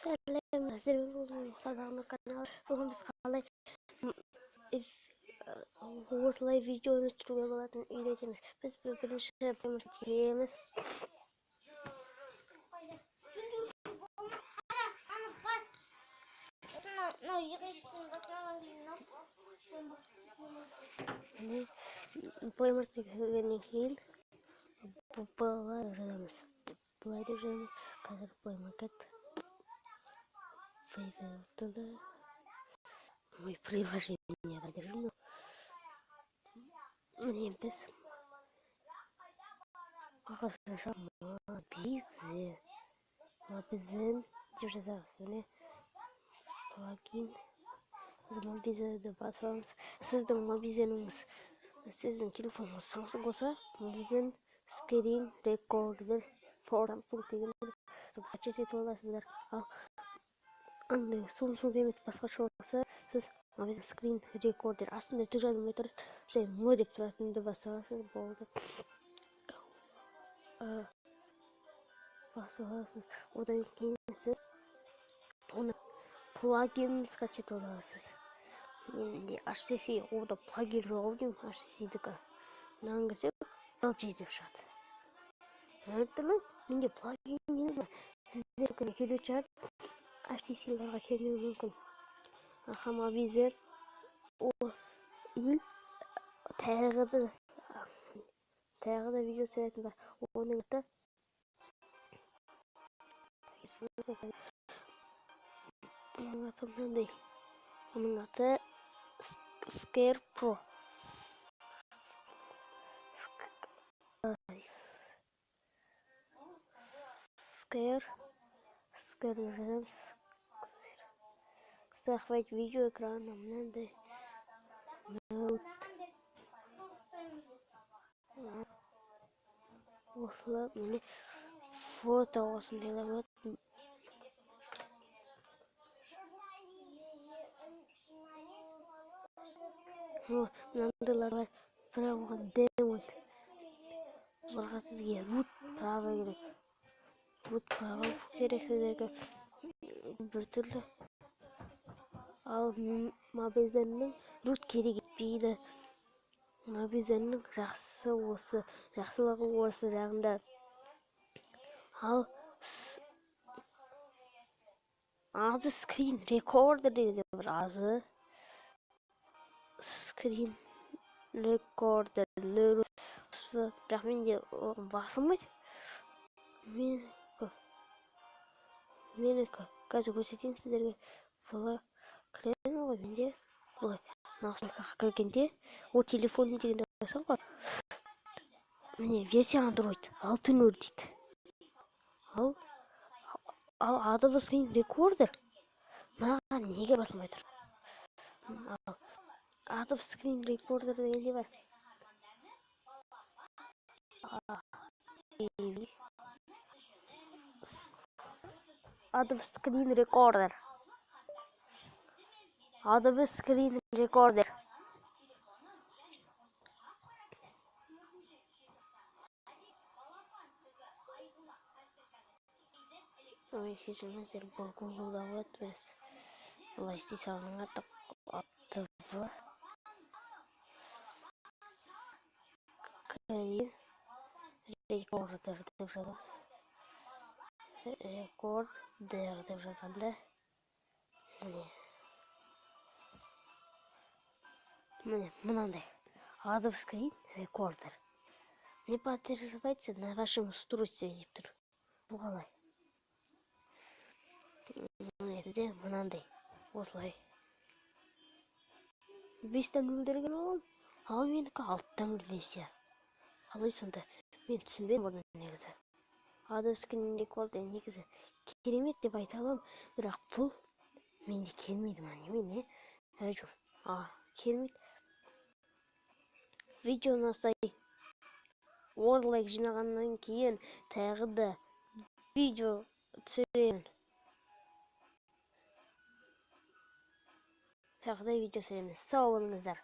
Selam, hazır kazanma kanalı. Bugün biz kalay осылай видеоны түсіруге болатын үйретеміз. Біз бірінші біліміз. Плеймаркетке кейін былай жазамыз. Былай деп жазамыз. Қазір плеймаркет фейсбуктада мой приложение держу. Мне біз ағылшынша мобизен деп жазамыз. Міне плагин мобизенді басамыз. Сіздің мобизеніңіз, сіздің телефоныңыз Samsung болса, мобизен скрин рекордер Samsung деген скачать етіп аласыздар. Ал андай Samsung емес басқаша болса, сіз мобизен скрин рекордер астында түк жазылмай тұрады, жай мо деп тұратынды басасыз, болды. Басасыз. Одан кейін сіз оны плагин скачать аласыз. Менде HTC ода плагин жоқ деймін, HTC-дікі. Мынаны кірсек, LG деп шығады. Әртүрлі менде плагин емес. Сіздерге келу шығар, HTC-ларға келмеуі мүмкін. Мобизен тағы да видео сөйлетін бар. Оның аты мынандай. Оның аты Scare Pro. Scare жазамыз. Захватить видео экрана. Мынандай. Осылап, міне фото осындайлар болады. Мынандайлар бар, бірақ оған демос. Бұларға сізге root право керек. Root право керек сіздерге біртүрлі. Ал мобизеннің root керек етпейді. Мобизеннің жақсылығы осы жағында. Ал азы скрин рекордер дейді бір азы. Скрин рекордер. Бірақ менде басылмайды. Менікі қазір көрсетейін сіздерге. Бұлай кіреді ғой менде. Бұлай настройкаға кіргенде о телефон дегенде қойсаң ғой. Міне версия Android 6.0 дейді. Ал Adobe Screen Recorder маған неге басылмай тұр? Adobe Screen Recorder дегенде бар. Adobe Screen Recorder. Adobe Screen Recorder. Кешіріңіздер, бұл Google-да WordPress. Бұлай істей аты Recorder деп жазамыз. Recorder деп жазамды. Міне, мынандай. Adobe Screen Recorder. Не поддерживается на вашем устройстве деп тұр. Бұл қалай? Міне, мынандай. Осылай. 5.0 деген ол. Ал менікі 6.0 версия. Қалай сонда? Мен түсінбедім оны негізі. Adobe Screen Recorder негізі керемет деп айта аламын, бірақ бұл менде келмейді ма немене? Әжу. Келмейді. Видеоны сай лайк жинағаннан кейін тағы да видео түсіремін. Сау болыңыздар.